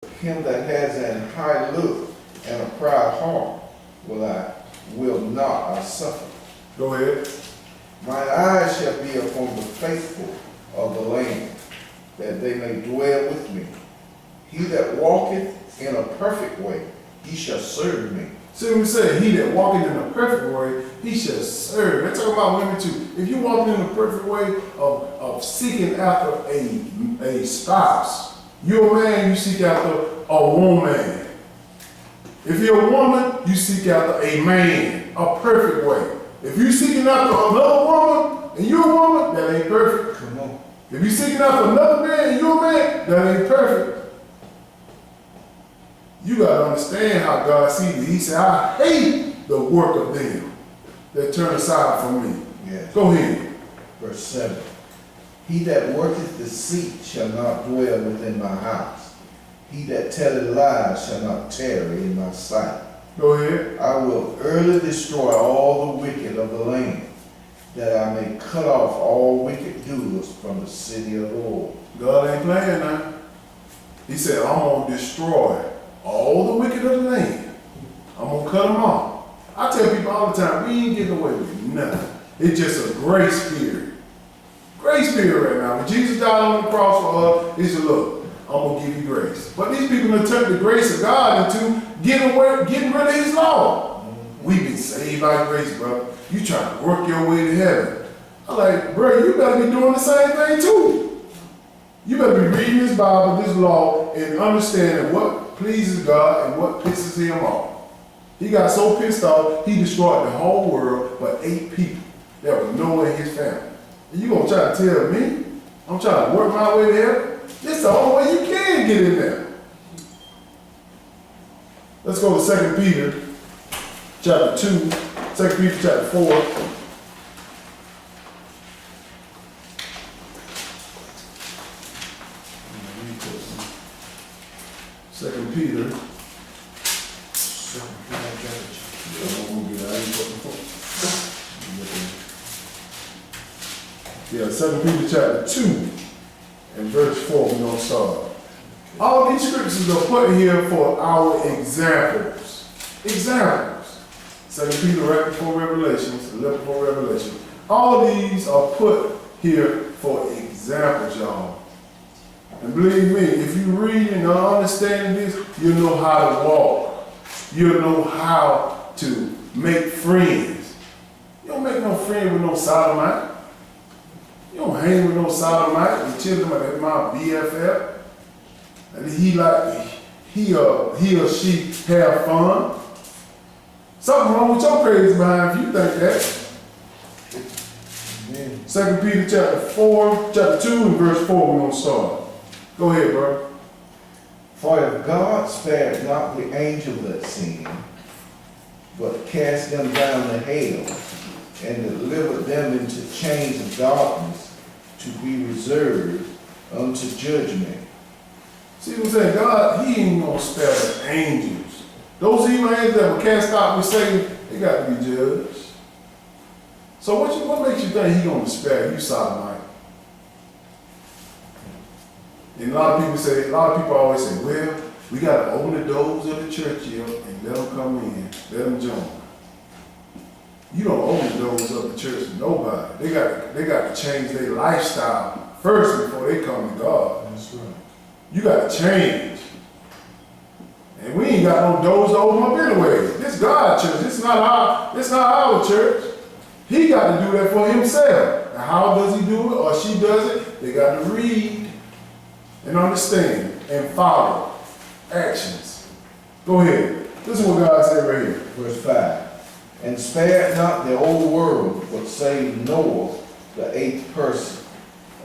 Him that has an high look and a proud heart will not I suffer. Go ahead. Mine eyes shall be upon the faithful of the land, that they may dwell with me. He that walketh in a perfect way, he shall serve me. See what we say? He that walketh in a perfect way, he shall serve. They're talking about women too. If you walking in a perfect way of seeking after a spouse, you're a man, you seek after a woman. If you're a woman, you seek after a man, a perfect way. If you're seeking after another woman and you're a woman, that ain't perfect. Come on. If you're seeking after another man and you're a man, that ain't perfect. You got to understand how God sees it. He said, I hate the work of them that turn aside from me. Yes. Go ahead. Verse 7. He that worketh deceit shall not dwell within my house. He that telleth lies shall not tarry in my sight. Go ahead. I will early destroy all the wicked of the land, that I may cut off all wicked doers from the city of the Lord. God ain't playing now. He said, I'm going to destroy all the wicked of the land. I'm going to cut them off. I tell people all the time, we ain't getting away with nothing. It's just a grace period. Grace period right now. When Jesus died on the cross for us, he said, look, I'm going to give you grace. But these people have turned the grace of God into getting rid of his law. We've been saved by grace, brother. You trying to work your way to heaven. I'm like, bro, you better be doing the same thing too. You better be reading this Bible, this law, and understanding what pleases God and what pisses him off. He got so pissed off, he destroyed the whole world but 8 people that was Noah and his family. And you gonna try to tell me I'm trying to work my way to heaven? This is the only way you can get in there. Let's go to 2 Peter chapter 2, 2 Peter chapter 4. Second Peter. Yeah, 2 Peter chapter 2 and verse 4, we're going to start. All these scriptures are put here for our examples. Examples. 2 Peter right before Revelations, 11 before Revelation. All these are put here for examples, y'all. And believe me, if you read and understand this, you'll know how to walk. You'll know how to make friends. You don't make no friend with no sodomite. You don't hang with no sodomite and chill them like my BFF. And he or she have fun. Something wrong with your crazy behind if you think that. Amen. 2 Peter chapter 2 and verse 4, we're going to start. Go ahead, bro. For if God spared not the angels that sinned, but cast them down to hell, and delivered them into chains of darkness, to be reserved unto judgment. See what I'm saying? God, he ain't going to spare the angels. Those evil angels that were cast out with Satan, they got to be judged. So what makes you think he going to spare you, sodomite? And a lot of people always say, well, we got to open the doors of the church here and let them come in, let them join. You don't open the doors of the church to nobody. They got to change their lifestyle first before they come to God. That's right. You got to change. And we ain't got no doors to open up anyway. This God church. This not our church. He got to do that for himself. And how does he do it or she does it? They got to read and understand and follow actions. Go ahead. This is what God said right here. Verse 5. And spared not the old world, but saved Noah, the 8th person,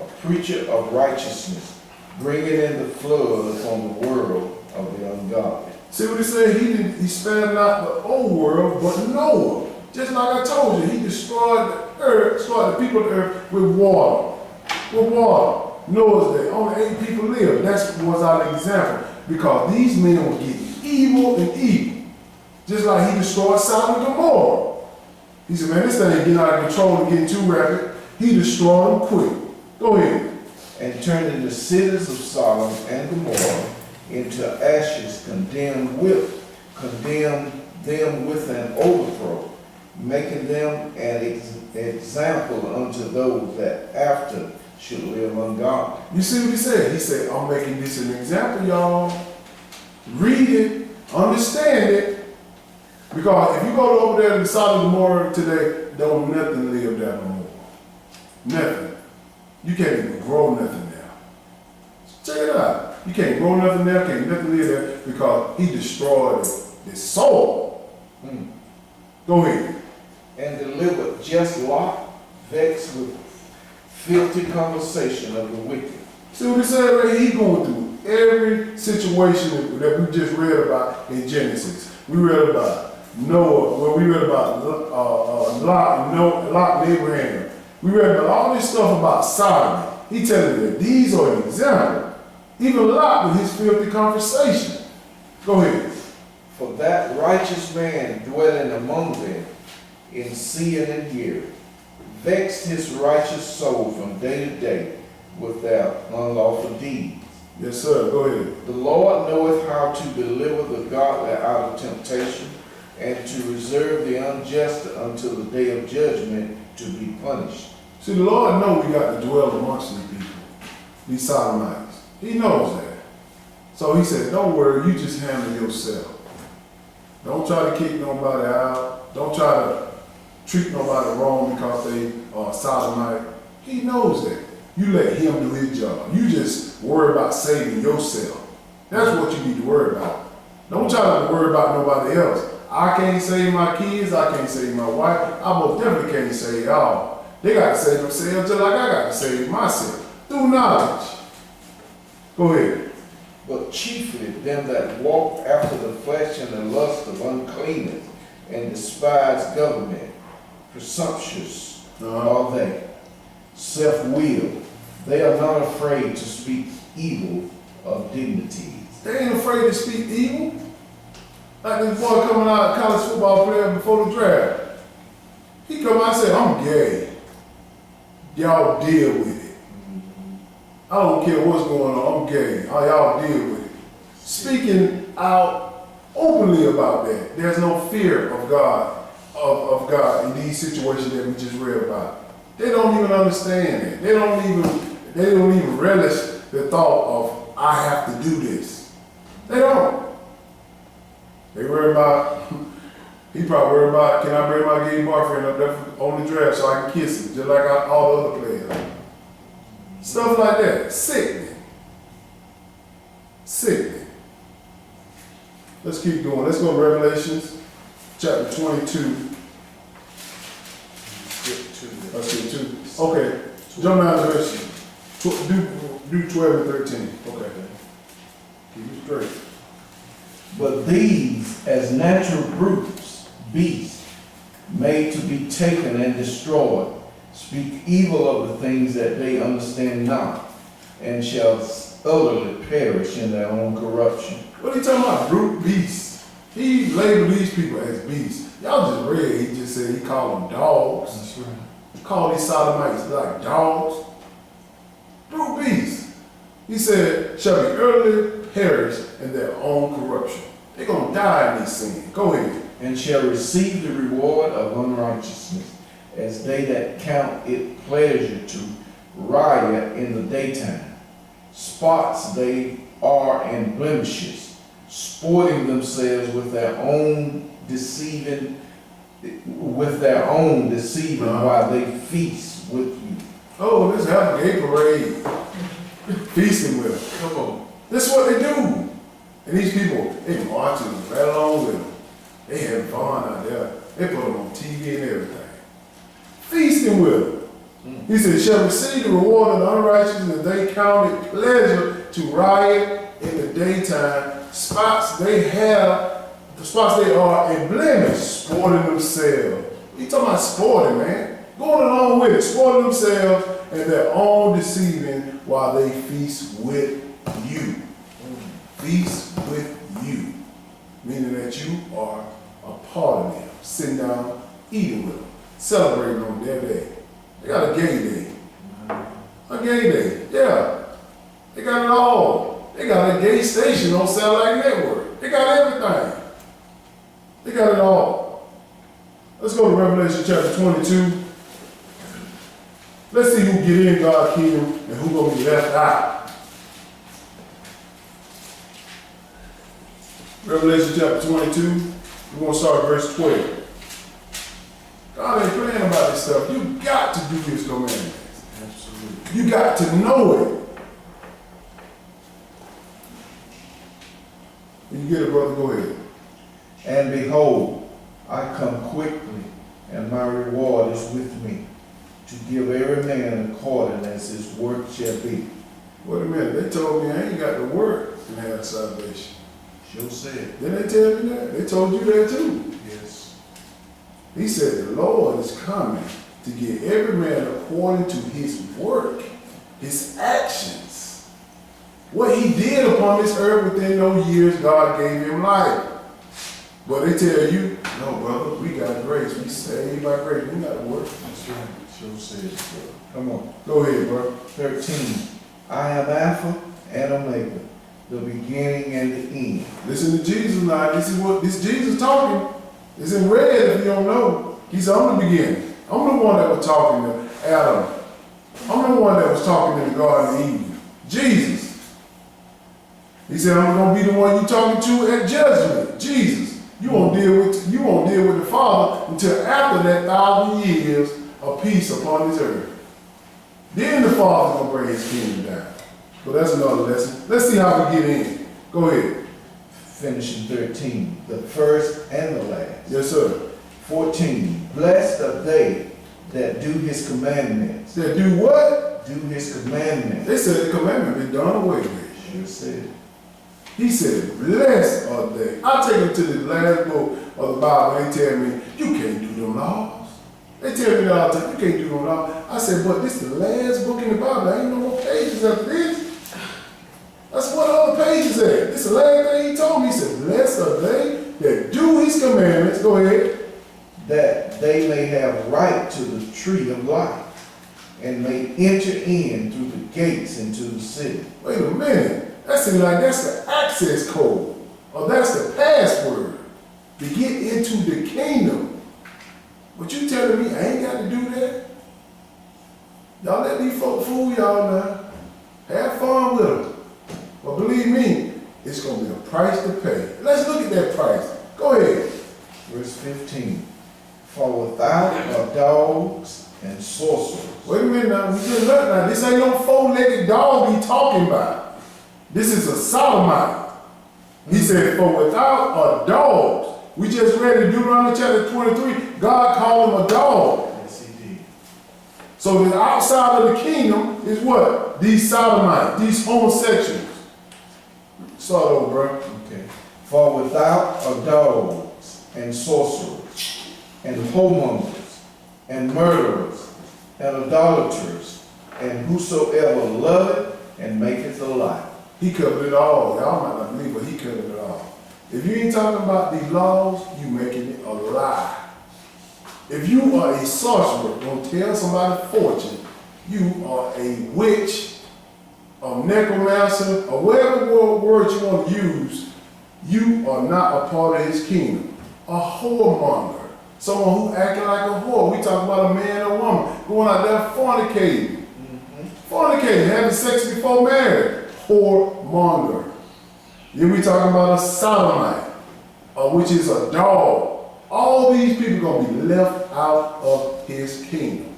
a preacher of righteousness, bringing in the flood upon the world of the ungodly. See what he said? He spared not the old world, but Noah. Just like I told you, he destroyed the earth, destroyed the people of the earth with water. With water. Noah's day. Only 8 people lived. That was our example. Because these men were getting evil and evil. Just like he destroyed Sodom and Gomorrah. He said, man, this thing getting out of control and getting too rapid. He destroyed them quick. Go ahead. And turned the cities of Sodom and Gomorrah into ashes, condemn them with an overthrow, making them an example unto those that after should live ungodly. You see what he said? He said, I'm making this an example, y'all. Read it, understand it. Because if you go over there to the side of the Gomorrah today, don't nothing live there no more. Nothing. You can't even grow nothing there. Check it out. You can't grow nothing there, can't nothing live there because he destroyed the soul. Go ahead. And delivered just Lot, vexed with filthy conversation of the wicked. See what he said right here? He going through every situation that we just read about in Genesis. We read about Noah, well, we read about Lot and Abraham. We read about all this stuff about Sodomy. He telling you that these are an example. Even Lot with his filthy conversation. Go ahead. For that righteous man dwelling among them in seeing and hearing, vexed his righteous soul from day to day with their unlawful deeds. Yes, sir. Go ahead. The Lord knoweth how to deliver the godly out of temptation, and to reserve the unjust until the day of judgment to be punished. See, the Lord knows we got to dwell amongst these people, these Sodomites. He knows that. So he said, don't worry, you just handle yourself. Don't try to kick nobody out. Don't try to treat nobody wrong because they are Sodomite. He knows that. You let him do his job. You just worry about saving yourself. That's what you need to worry about. Don't try to worry about nobody else. I can't save my kids. I can't save my wife. I most definitely can't save y'all. They got to save themselves just like I got to save myself. Through knowledge. Go ahead. But chiefly them that walk after the flesh and the lust of uncleanness, and despise government, presumptuous are they, self-willed. They are not afraid to speak evil of dignities. They ain't afraid to speak evil. Like this boy coming out, college football player before the draft. He come out and said, I'm gay. Y'all deal with it. I don't care what's going on, I'm gay. Y'all deal with it. Speaking out openly about that. There's no fear of God, of God in these situations that we just read about. They don't even understand it. They don't even relish the thought of, I have to do this. They don't. They worry about, he probably worry about, can I bring my gay boyfriend up there on the draft so I can kiss him, just like all the other players. Stuff like that. Sickening. Sickening. Let's keep going. Let's go to Revelations chapter 22. Let's get to. Okay. Jump down to verse. Do 12 and 13. Okay. Keep it straight. But these, as natural brutes, beasts, made to be taken and destroyed, speak evil of the things that they understand not, and shall utterly perish in their own corruption. What are you talking about? Brute beasts. He labeled these people as beasts. Y'all just read, he just said he called them dogs. That's right. He called these sodomites like dogs. Brute beasts. He said, shall be utterly perish in their own corruption. They're going to die in this sin. Go ahead. And shall receive the reward of unrighteousness, as they that count it pleasure to riot in the daytime. Spots they are and blemishes, sporting themselves with their own deceiving, while they feast with you. Oh, let's have a gay parade. Feasting with them. Come on. This is what they do. And these people, they marching right along with them. They having fun out there. They put them on TV and everything. Feasting with them. He said, shall receive the reward of the unrighteous, and they count it pleasure to riot in the daytime. Spots they have, the spots they are in blemish, sporting themselves. You talking about sporting, man. Going along with it, sporting themselves and their own deceiving while they feast with you. Feast with you. Meaning that you are a part of them. Sitting down, eating with them, celebrating on their day. They got a gay day. A gay day, yeah. They got it all. They They got a gay station on Satellite Network. They got everything. They got it all. Let's go to Revelation chapter 22. Let's see who get in God's kingdom and who gonna be left out. Revelation chapter 22. We're gonna start at verse 12. God ain't playing about this stuff. You got to do His commandments. Absolutely. You got to know it. When you get it, brother, go ahead. And behold, I come quickly, and my reward is with me, to give every man according as his work shall be. Wait a minute, they told me I ain't got to work and have salvation. Sure said. Didn't they tell me that? They told you that too. Yes. He said the Lord is coming to give every man according to his work, his actions. What he did upon this earth within those years, God gave him life. But they tell you, no, brother, we got grace. We saved by grace. We got to work. That's right. Sure said, brother. Come on. Go ahead, bro. 13. I am Alpha and Omega, the beginning and the end. Listen to Jesus now. This Jesus talking. It's in red if you don't know. He said, I'm the beginning. I'm the one that was talking to Adam. I'm the one that was talking to the Garden of Eden. Jesus. He said, I'm going to be the one you talking to at judgment. Jesus. You won't deal with the Father until after that 1,000 years of peace upon this earth. Then the Father's going to bring his kingdom down. But that's another lesson. Let's see how we get in. Go ahead. Finishing 13. The first and the last. Yes, sir. 14. Blessed are they that do his commandments. That do what? Do his commandments. They said the commandment been done away with. Sure said. He said, blessed are they. I take them to the last book of the Bible. They tell me, you can't do them laws. They tell me that all the time, you can't do them laws. I said, but this is the last book in the Bible. There ain't no more pages after this. That's what all the pages at. This is the last thing he told me. He said, blessed are they that do his commandments. Go ahead. That they may have right to the tree of life, and may enter in through the gates into the city. Wait a minute. That seems like that's the access code, or that's the password to get into the kingdom. But you telling me I ain't got to do that? Y'all let these folk fool y'all now. Have fun with them. But believe me, it's going to be a price to pay. Let's look at that price. Go ahead. Verse 15. For without are dogs and sorcerers. Wait a minute now. We just look now. This ain't no four-legged dog he talking about. This is a Sodomite. He said, for without are dogs. We just read in Deuteronomy chapter 23, God called him a dog. Yes, he did. So the outside of the kingdom is what? These sodomites, these homosexuals. Start over, bro. Okay. For without are dogs and sorcerers and whoremongers and murderers and idolaters and whosoever loveth and maketh a lie. He covered it all. Y'all might not believe, but he covered it all. If you ain't talking about these laws, you making it a lie. If you are a sorcerer, gonna tell somebody fortune, you are a witch, a necromancer, or whatever word you want to use, you are not a part of his kingdom. A whoremonger, someone who acting like a whore. We talk about a man or woman going out there fornicating. Fornicating, having sex before marriage. Whoremonger. Then we talking about a sodomite, which is a dog. All these people gonna be left out of his kingdom.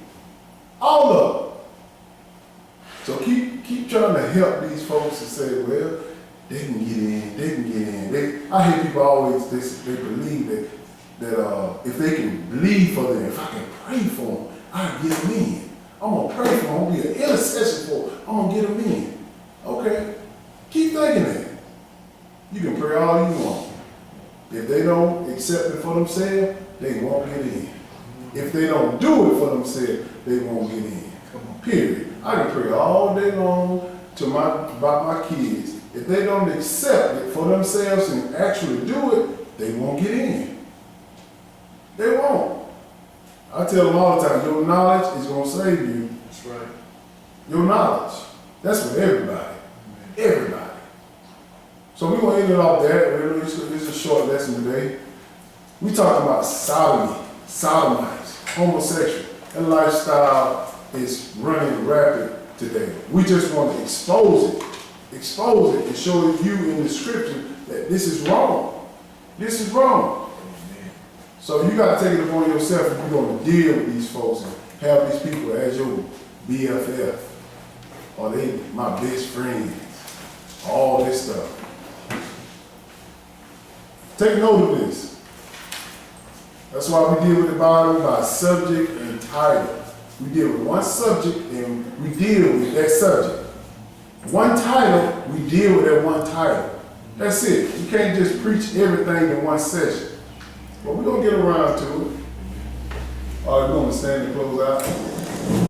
All of them. So keep trying to help these folks and say, well, they can get in, they can get in. I hear people always they believe that if they can believe for them, if I can pray for them, I'll get them in. I'm gonna pray for them. I'm gonna be an intercessor for them. I'm gonna get them in. Okay, keep thinking that. You can pray all you want. If they don't accept it for themselves, they won't get in. If they don't do it for themselves, they won't get in. Period. I can pray all day long about my kids. If they don't accept it for themselves and actually do it, they won't get in. They won't. I tell them all the time, your knowledge is going to save you. That's right. Your knowledge. That's for everybody. Everybody. So we're gonna end it off that. Really, it's a short lesson today. We talking about sodomy, sodomites, homosexual. That lifestyle is running rapid today. We just want to expose it, and show you in the scripture that this is wrong. This is wrong. So you got to take it upon yourself if you're going to deal with these folks and have these people as your BFF, or they my best friends, all this stuff. Take note of this. That's why we deal with the Bible by subject and title. We deal with one subject and we deal with that subject. One title, we deal with that one title. That's it. You can't just preach everything in one session. But we're going to get around to it. All right, we're going to stand and close out.